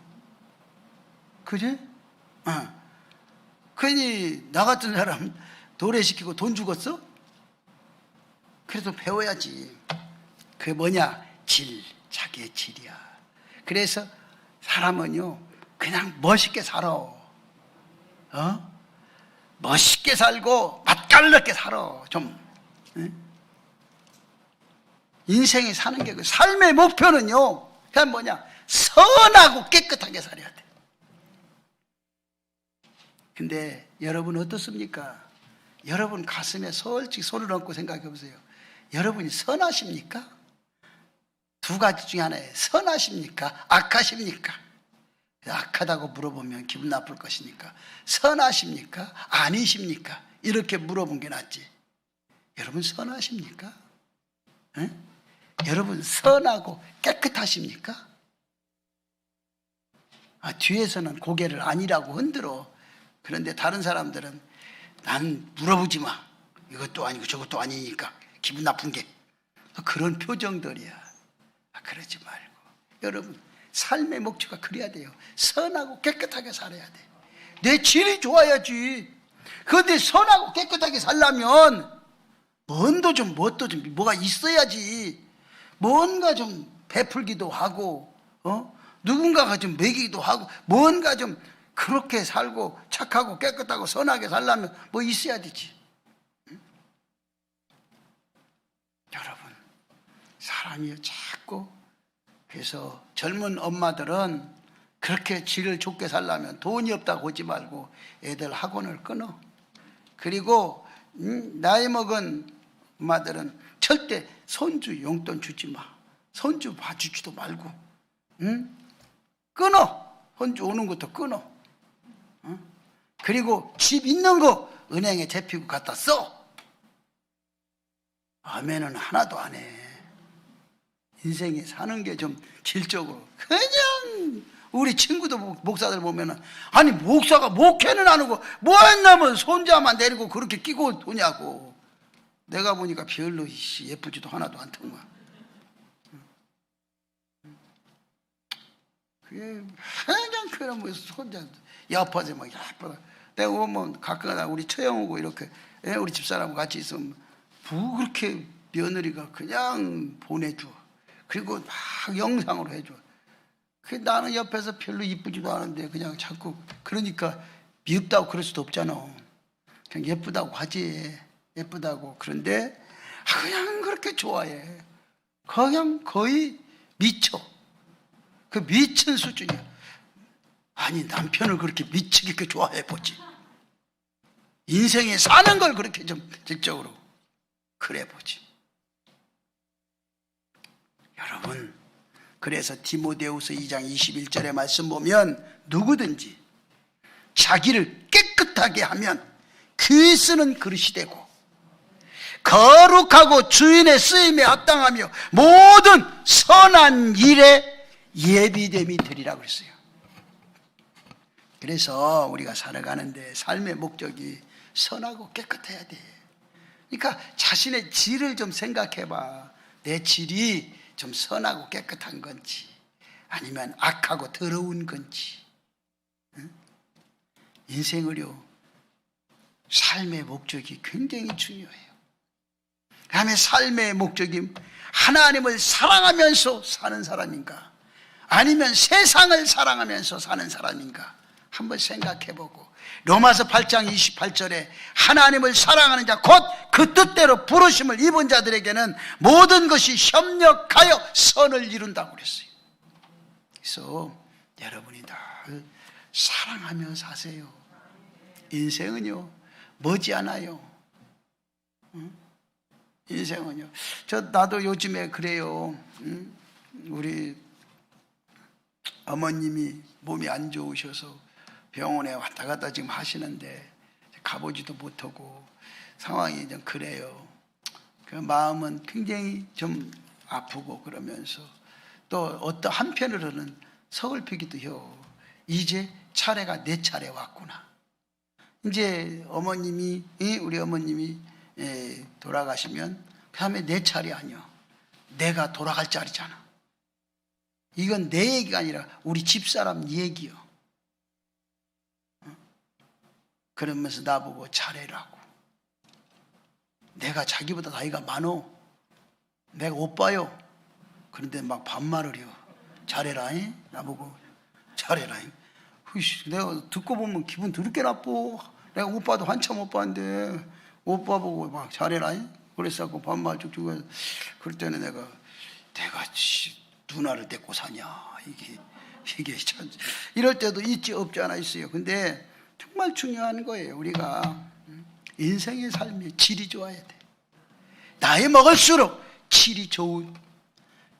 그지? 괜히 나 같은 사람 노래시키고 돈 주겠어? 그래도 배워야지. 그게 뭐냐? 자기의 질이야. 그래서 사람은요, 그냥 멋있게 살아. 멋있게 살고 맛깔나게 살아. 좀. 인생에 사는 게, 그 삶의 목표는요, 그냥 뭐냐? 선하고 깨끗하게 살아야 돼. 근데 여러분 어떻습니까? 여러분 가슴에 솔직히 손을 얹고 생각해 보세요. 여러분이 선하십니까? 두 가지 중에 하나예요. 선하십니까? 악하십니까? 악하다고 물어보면 기분 나쁠 것이니까 선하십니까? 아니십니까? 이렇게 물어본 게 낫지. 여러분 선하십니까? 응? 여러분 선하고 깨끗하십니까? 뒤에서는 고개를 아니라고 흔들어. 그런데 다른 사람들은 난 물어보지 마. 이것도 아니고 저것도 아니니까 기분 나쁜 게. 그런 표정들이야. 그러지 말고. 여러분 삶의 목표가 그래야 돼요. 선하고 깨끗하게 살아야 돼. 내 질이 좋아야지. 그런데 선하고 깨끗하게 살려면 뭔도 좀 뭣도 좀 뭐가 있어야지. 뭔가 좀 베풀기도 하고 누군가가 좀 먹이기도 하고 뭔가 좀 그렇게 살고 착하고 깨끗하고 선하게 살려면 뭐 있어야 되지. 여러분 사람이 자꾸, 그래서 젊은 엄마들은 그렇게 질을 좋게 살려면 돈이 없다고 하지 말고 애들 학원을 끊어. 그리고 나이 먹은 엄마들은 절대 손주 용돈 주지 마. 손주 봐주지도 말고 끊어. 손주 오는 것도 끊어. 그리고 집 있는 거 은행에 대피고 갖다 써. 아멘은 하나도 안 해. 인생에 사는 게 좀 질적으로 그냥, 우리 친구도 목사들 보면은 아니 목사가 목회는 안 하고 뭐 했냐면 손자만 데리고 그렇게 끼고 도냐고. 내가 보니까 별로 예쁘지도 하나도 않던 거야. 그게 그냥 그런 뭐 손자 옆에서 막 예쁘다. 내가 보면 가끔가다 우리 처형 오고 이렇게 우리 집사람하고 같이 있으면 뭐 그렇게 며느리가 그냥 보내줘. 그리고 막 영상으로 해줘. 나는 옆에서 별로 이쁘지도 않은데 그냥 자꾸, 그러니까 미흡다고 그럴 수도 없잖아. 그냥 예쁘다고 하지. 예쁘다고. 그런데 그냥 그렇게 좋아해. 그냥 거의 미쳐. 그 미친 수준이야. 아니 남편을 그렇게 미치게 좋아해 보지. 인생에 사는 걸 그렇게 좀 직접으로 그래 보지. 여러분, 그래서 디모데후서 2장 21절의 말씀 보면 누구든지 자기를 깨끗하게 하면 귀 쓰는 그릇이 되고 거룩하고 주인의 쓰임에 합당하며 모든 선한 일에 예비됨이 되리라고 그랬어요. 그래서 우리가 살아가는데 삶의 목적이 선하고 깨끗해야 돼. 그러니까 자신의 질을 좀 생각해 봐. 내 질이 좀 선하고 깨끗한 건지 아니면 악하고 더러운 건지. 인생을요, 삶의 목적이 굉장히 중요해요. 그다음에 삶의 목적이 하나님을 사랑하면서 사는 사람인가 아니면 세상을 사랑하면서 사는 사람인가 한번 생각해보고, 로마서 8장 28절에 하나님을 사랑하는 자 곧 그 뜻대로 부르심을 입은 자들에게는 모든 것이 협력하여 선을 이룬다고 그랬어요. 그래서 여러분이 늘 사랑하며 사세요. 인생은요 머지않아요. 인생은요. 나도 요즘에 그래요. 우리 어머님이 몸이 안 좋으셔서 병원에 왔다 갔다 지금 하시는데 가보지도 못하고 상황이 좀 그래요. 그 마음은 굉장히 좀 아프고 그러면서 또 어떤 한편으로는 서글프기도 해요. 이제 차례가 내 차례 왔구나. 이제 어머님이, 우리 어머님이 돌아가시면 그 다음에 내 차례 아니야. 내가 돌아갈 자리잖아. 이건 내 얘기가 아니라 우리 집사람 얘기요. 그러면서 나보고 잘해라고. 내가 자기보다 나이가 많어. 내가 오빠요. 그런데 막 반말을 해요. 잘해라. 나보고 잘해라. 내가 듣고 보면 기분 더럽게 나빠. 내가 오빠도 한참 오빠인데 오빠 보고 막 잘해라. 그래서 반말 쭉쭉 해서 그럴 때는 내가 누나를 데리고 사냐. 이게 참 이럴 때도 있지 없지 않아 있어요. 근데 정말 중요한 거예요. 우리가 인생의 삶의 질이 좋아야 돼. 나이 먹을수록 질이 좋은,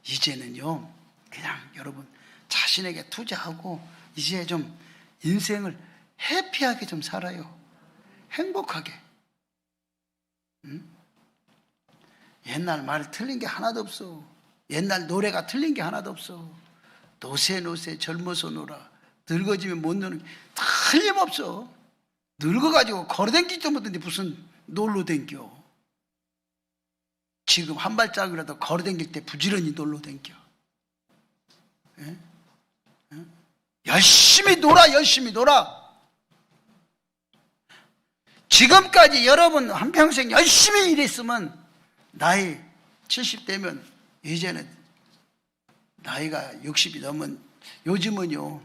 이제는요 그냥 여러분 자신에게 투자하고 이제 좀 인생을 해피하게 좀 살아요. 행복하게. 옛날 말 틀린 게 하나도 없어. 옛날 노래가 틀린 게 하나도 없어. 노세 젊어서 놀아. 늙어지면 못 노는 게 틀림없어. 늙어가지고 걸어댕기지도 못하는데 무슨 놀러 댕겨. 지금 한 발짝이라도 걸어댕길 때 부지런히 놀러 댕겨. 예? 예? 열심히 놀아. 지금까지 여러분 한평생 열심히 일했으면 나이 70대면 이제는 나이가 60이 넘은 요즘은요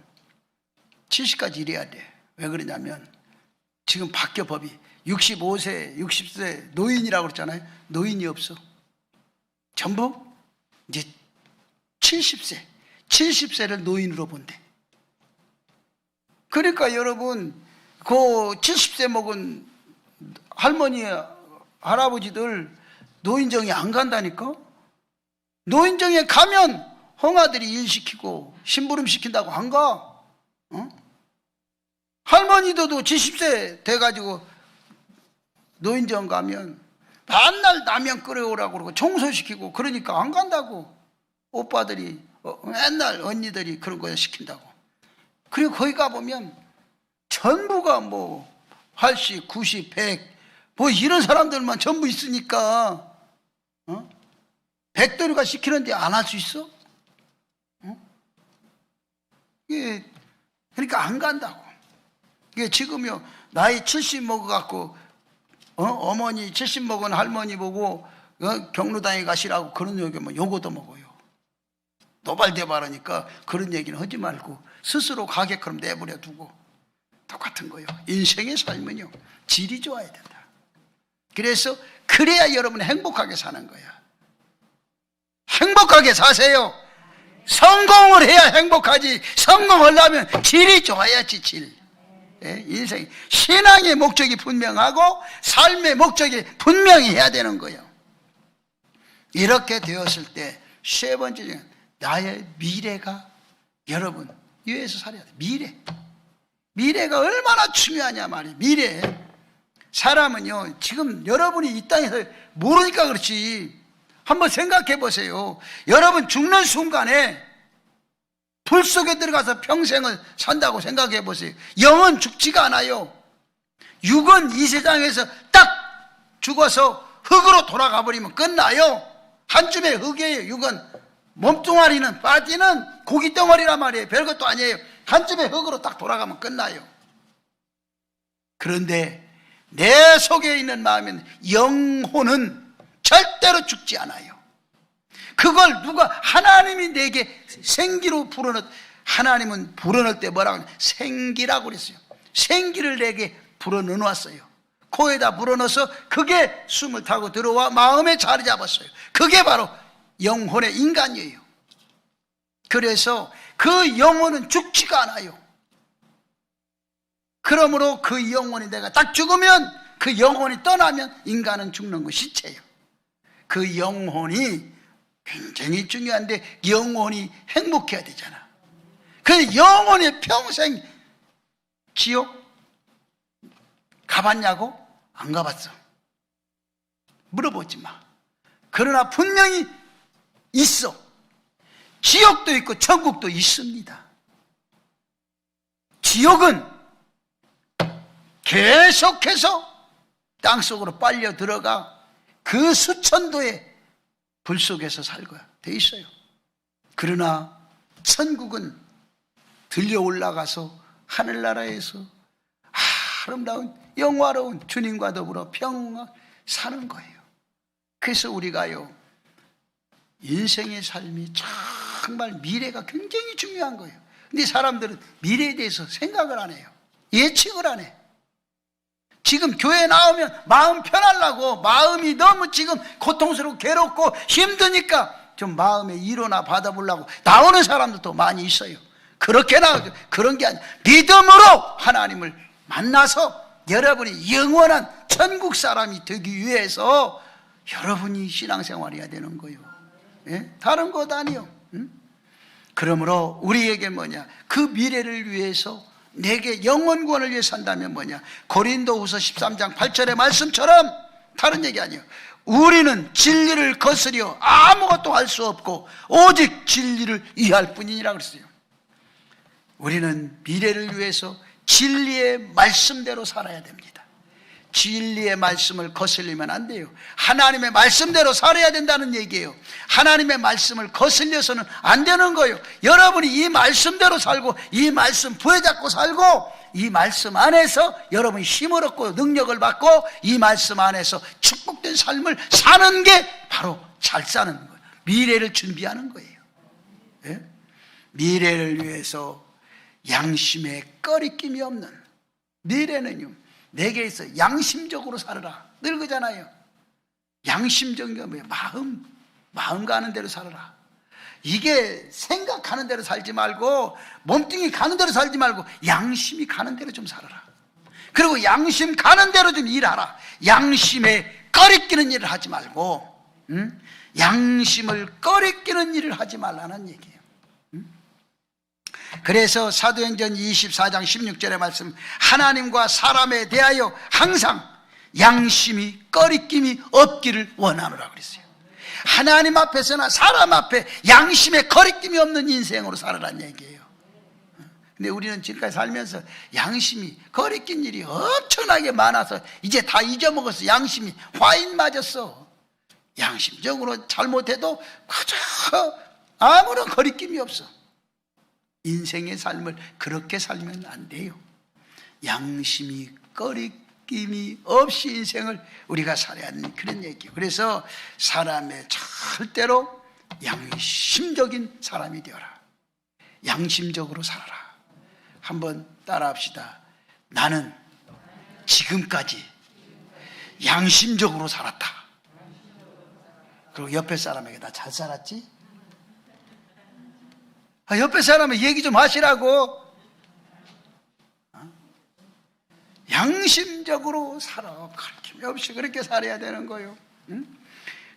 70까지 일해야 돼. 왜 그러냐면 지금 바뀌어 법이 65세 60세 노인이라고 그랬잖아요. 노인이 없어. 전부 이제 70세를 노인으로 본대. 그러니까 여러분 그 70세 먹은 할머니 할아버지들 노인정에 안 간다니까. 노인정에 가면 홍아들이 일 시키고 심부름 시킨다고 안 가. 할머니들도 70세 돼가지고 노인정 가면 맨날 라면 끓여오라고 그러고 청소시키고 그러니까 안 간다고. 오빠들이 맨날 언니들이 그런 거 시킨다고. 그리고 거기 가보면 전부가 뭐 80, 90, 100 뭐 이런 사람들만 전부 있으니까 백돌이가 시키는데 안 할 수 있어? 그러니까 안 간다고. 이게 지금요 나이 70 먹어갖고 어머니 70 먹은 할머니 보고 경로당에 가시라고 그런 얘기면 요거도 먹어요. 노발대발하니까 그런 얘기는 하지 말고 스스로 가게끔 내버려 두고 똑같은 거예요. 인생의 삶은요 질이 좋아야 된다. 그래서 그래야 여러분이 행복하게 사는 거야. 행복하게 사세요. 성공을 해야 행복하지. 성공하려면 질이 좋아야지. 질. 인생 신앙의 목적이 분명하고 삶의 목적이 분명히 해야 되는 거예요. 이렇게 되었을 때 세 번째 나의 미래가 여러분 위에서 살아야 돼. 미래가 얼마나 중요하냐 말이에요. 미래. 사람은요 지금 여러분이 이 땅에서 모르니까 그렇지. 한번 생각해 보세요. 여러분 죽는 순간에 불 속에 들어가서 평생을 산다고 생각해 보세요. 영은 죽지가 않아요. 육은 이 세상에서 딱 죽어서 흙으로 돌아가 버리면 끝나요. 한 줌의 흙이에요. 육은. 몸뚱아리는 바디는 고깃덩어리란 말이에요. 별것도 아니에요. 한 줌의 흙으로 딱 돌아가면 끝나요. 그런데 내 속에 있는 마음은 영혼은 절대로 죽지 않아요. 그걸 누가 하나님이 내게 생기로 불어넣. 하나님은 불어넣을 때 뭐라고 하냐? 생기라고 그랬어요. 생기를 내게 불어넣어놨어요. 코에다 불어넣어서 그게 숨을 타고 들어와 마음에 자리 잡았어요. 그게 바로 영혼의 인간이에요. 그래서 그 영혼은 죽지가 않아요. 그러므로 그 영혼이 내가 딱 죽으면 그 영혼이 떠나면 인간은 죽는 거 시체예요. 그 영혼이 굉장히 중요한데 영혼이 행복해야 되잖아. 그 영혼이 평생 지옥 가봤냐고? 안 가봤어. 물어보지 마. 그러나 분명히 있어. 지옥도 있고 천국도 있습니다. 지옥은 계속해서 땅속으로 빨려 들어가 그 수천도의 불 속에서 살고야 돼 있어요. 그러나 천국은 들려 올라가서 하늘나라에서 아름다운 영화로운 주님과 더불어 평강 사는 거예요. 그래서 우리가요, 인생의 삶이 정말 미래가 굉장히 중요한 거예요. 근데 사람들은 미래에 대해서 생각을 안 해요. 예측을 안 해. 지금 교회 나오면 마음 편하려고, 마음이 너무 지금 고통스럽고 괴롭고 힘드니까 좀 마음의 위로나 받아보려고 나오는 사람들도 많이 있어요. 그렇게 나오죠. 그런 게 아니라 믿음으로 하나님을 만나서 여러분이 영원한 천국 사람이 되기 위해서 여러분이 신앙생활해야 되는 거예요. 예? 다른 것 아니요. 응? 그러므로 우리에게 뭐냐, 그 미래를 위해서 내게 영원구원을 위해 산다면 뭐냐, 고린도후서 13장 8절의 말씀처럼 다른 얘기 아니에요. 우리는 진리를 거스려 아무것도 할 수 없고 오직 진리를 이해할 뿐이니라 그랬어요. 우리는 미래를 위해서 진리의 말씀대로 살아야 됩니다. 진리의 말씀을 거슬리면 안 돼요. 하나님의 말씀대로 살아야 된다는 얘기예요. 하나님의 말씀을 거슬려서는 안 되는 거예요. 여러분이 이 말씀대로 살고 이 말씀 부여잡고 살고 이 말씀 안에서 여러분이 힘을 얻고 능력을 받고 이 말씀 안에서 축복된 삶을 사는 게 바로 잘 사는 거예요. 미래를 준비하는 거예요. 예? 미래를 위해서 양심에 꺼리낌이 없는, 미래는요, 내게서 양심적으로 살아라 늘 그러잖아요. 양심적인 게 뭐예요? 마음 가는 대로 살아라. 이게 생각하는 대로 살지 말고 몸뚱이 가는 대로 살지 말고 양심이 가는 대로 좀 살아라. 그리고 양심 가는 대로 좀 일하라. 양심에 꺼리끼는 일을 하지 말고, 양심을 꺼리끼는 일을 하지 말라는 얘기예요. 그래서 사도행전 24장 16절의 말씀, 하나님과 사람에 대하여 항상 양심이 꺼리낌이 없기를 원하노라 그랬어요. 하나님 앞에서나 사람 앞에 양심에 거리낌이 없는 인생으로 살아라는 얘기예요. 근데 우리는 지금까지 살면서 양심이 거리낀 일이 엄청나게 많아서 이제 다 잊어먹었어. 양심이 화인 맞았어. 양심적으로 잘못해도 그저 아무런 거리낌이 없어. 인생의 삶을 그렇게 살면 안 돼요. 양심이 거리낌이 없이 인생을 우리가 살아야 하는 그런 얘기예요. 그래서 사람의 절대로 양심적인 사람이 되어라. 양심적으로 살아라. 한번 따라합시다. 나는 지금까지 양심적으로 살았다. 그리고 옆에 사람에게 나 잘 살았지? 옆에 사람은 얘기 좀 하시라고. 양심적으로 살아. 가르침이 없이 그렇게 살아야 되는 거예요. 그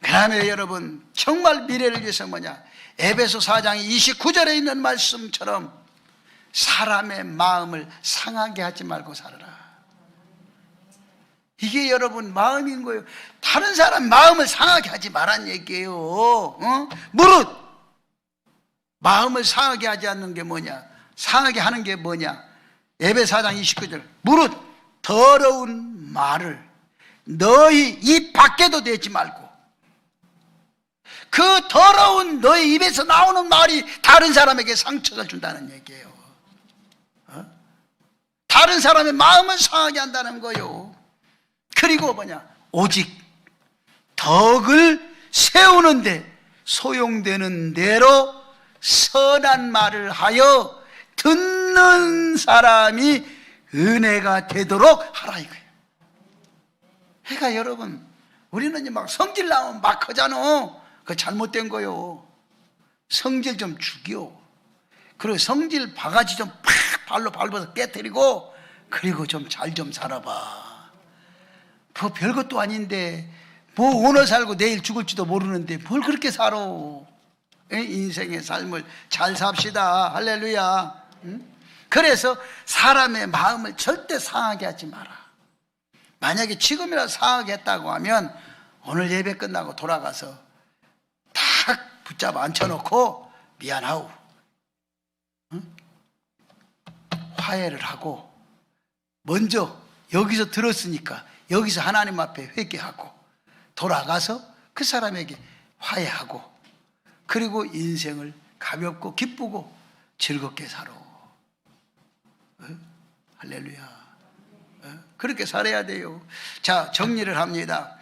다음에 여러분, 정말 미래를 위해서 뭐냐, 에베소 4장 29절에 있는 말씀처럼 사람의 마음을 상하게 하지 말고 살아라. 이게 여러분 마음인 거예요. 다른 사람 마음을 상하게 하지 말란 얘기예요. 무릇 마음을 상하게 하지 않는 게 뭐냐, 상하게 하는 게 뭐냐, 에베소 4장 29절, 무릇 더러운 말을 너희 입 밖에도 대지 말고. 그 더러운 너희 입에서 나오는 말이 다른 사람에게 상처를 준다는 얘기예요. 다른 사람의 마음을 상하게 한다는 거예요. 그리고 뭐냐, 오직 덕을 세우는데 소용되는 대로 선한 말을 하여 듣는 사람이 은혜가 되도록 하라 이거예요. 그러니까 여러분, 우리는 이제 막 성질 나오면 막 하잖아. 그거 잘못된 거요. 성질 좀 죽여. 그리고 성질 바가지 좀 팍 발로 밟아서 깨뜨리고, 그리고 좀 잘 좀 살아봐. 뭐 별것도 아닌데, 뭐 오늘 살고 내일 죽을지도 모르는데 뭘 그렇게 살아. 인생의 삶을 잘 삽시다. 할렐루야. 그래서 사람의 마음을 절대 상하게 하지 마라. 만약에 지금이라도 상하게 했다고 하면 오늘 예배 끝나고 돌아가서 딱 붙잡아 앉혀놓고 미안하오, 화해를 하고, 먼저 여기서 들었으니까 여기서 하나님 앞에 회개하고 돌아가서 그 사람에게 화해하고, 그리고 인생을 가볍고 기쁘고 즐겁게 살아. 할렐루야. 그렇게 살아야 돼요. 자, 정리를 합니다.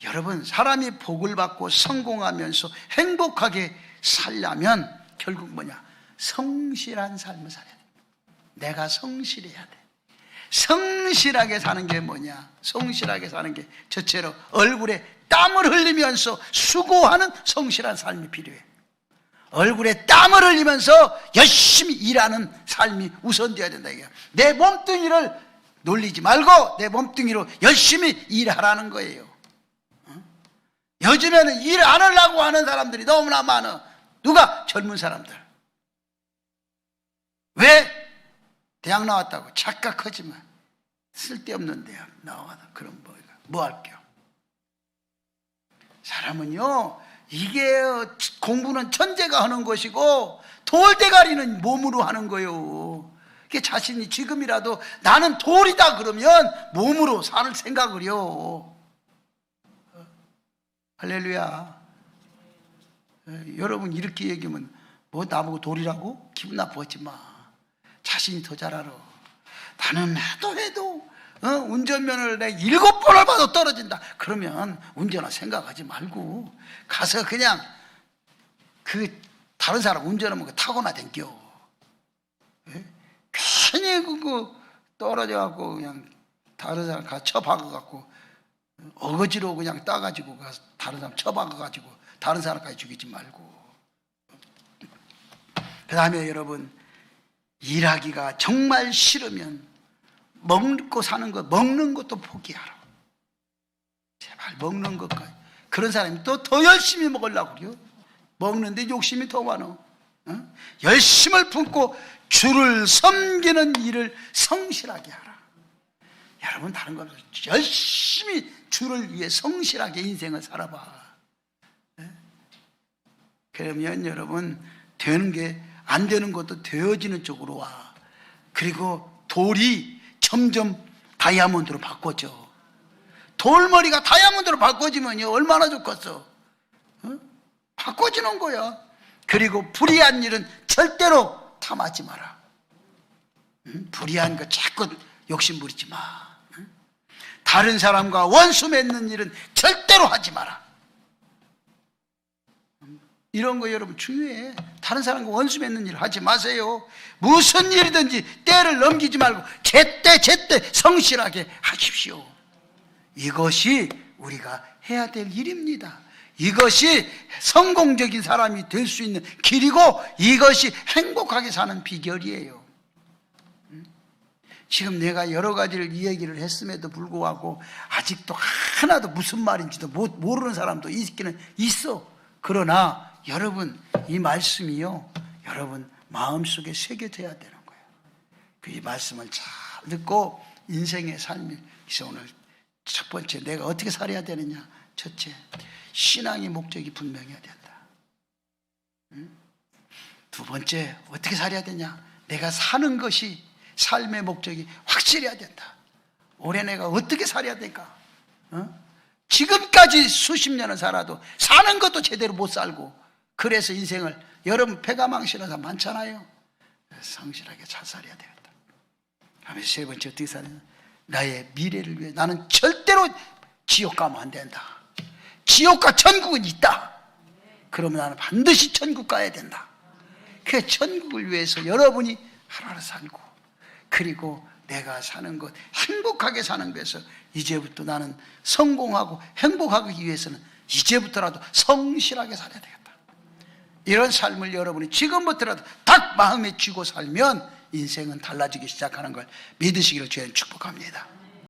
여러분, 사람이 복을 받고 성공하면서 행복하게 살려면 결국 뭐냐? 성실한 삶을 살아야 돼. 내가 성실해야 돼. 성실하게 사는 게 뭐냐? 성실하게 사는 게 첫째로 얼굴에 땀을 흘리면서 수고하는 성실한 삶이 필요해. 얼굴에 땀을 흘리면서 열심히 일하는 삶이 우선되어야 된다. 내 몸뚱이를 놀리지 말고 내 몸뚱이로 열심히 일하라는 거예요. 요즘에는 일 안 하려고 하는 사람들이 너무나 많아. 누가? 젊은 사람들. 왜? 대학 나왔다고 착각하지만 쓸데없는 대학 나와서 그럼 뭐 할게요? 사람은요, 이게 공부는 천재가 하는 것이고 돌대가리는 몸으로 하는 거예요. 그게 자신이 지금이라도 나는 돌이다 그러면 몸으로 살 생각을 해요. 할렐루야. 여러분 이렇게 얘기하면 뭐 나보고 돌이라고? 기분 나쁘지 마. 자신이 더 잘 알아. 나는 해도 운전면허를 내가 7번을 봐도 떨어진다. 그러면 운전할 생각하지 말고 가서 그냥 그 다른 사람 운전하면 그 타고나 댕겨. 괜히 그거 떨어져갖고 그냥 다른 사람 가서 쳐박아갖고 어거지로 그냥 따가지고 가서 다른 사람 쳐박아가지고 다른 사람까지 죽이지 말고. 그 다음에 여러분, 일하기가 정말 싫으면 먹고 사는 거, 먹는 것도 포기하라. 제발 먹는 것까지. 그런 사람이 또 더 열심히 먹으려고 그래요. 먹는데 욕심이 더 많아. 열심을 품고 주를 섬기는 일을 성실하게 하라. 여러분, 다른 걸 열심히 주를 위해 성실하게 인생을 살아봐. 그러면 여러분, 되는 게 안 되는 것도 되어지는 쪽으로 와. 그리고 돌이 점점 다이아몬드로 바꿔져. 돌머리가 다이아몬드로 바꿔지면요, 얼마나 좋겠어. 바꿔지는 거야. 그리고 불의한 일은 절대로 탐하지 마라. 불의한 거 자꾸 욕심 부리지 마. 다른 사람과 원수 맺는 일은 절대로 하지 마라. 이런 거 여러분 중요해. 다른 사람과 원수 맺는 일 하지 마세요. 무슨 일이든지 때를 넘기지 말고 제때 성실하게 하십시오. 이것이 우리가 해야 될 일입니다. 이것이 성공적인 사람이 될 수 있는 길이고 이것이 행복하게 사는 비결이에요. 지금 내가 여러 가지를 이 얘기를 했음에도 불구하고 아직도 하나도 무슨 말인지도 모르는 사람도 있기는 있어. 그러나 여러분, 이 말씀이요, 여러분 마음속에 새겨져야 되는 거예요. 이 말씀을 잘 듣고 인생의 삶이 있어. 오늘 첫 번째, 내가 어떻게 살아야 되느냐. 첫째, 신앙의 목적이 분명해야 된다. 두 번째, 어떻게 살아야 되냐. 내가 사는 것이, 삶의 목적이 확실해야 된다. 올해 내가 어떻게 살아야 될까. 지금까지 수십 년을 살아도 사는 것도 제대로 못 살고, 그래서 인생을, 여러분 패가 망신하는 사람 많잖아요. 성실하게 잘 살아야 되겠다. 다음에 세 번째, 어떻게 살아야 되냐. 나의 미래를 위해 나는 절대로 지옥 가면 안 된다. 지옥과 천국은 있다. 그러면 나는 반드시 천국 가야 된다. 그 천국을 위해서 여러분이 하루하루 살고, 그리고 내가 사는 것, 행복하게 사는 것에서 이제부터 나는 성공하고 행복하기 위해서는 이제부터라도 성실하게 살아야 되겠다. 이런 삶을 여러분이 지금부터라도 딱 마음에 쥐고 살면 인생은 달라지기 시작하는 걸 믿으시기를 주님 축복합니다.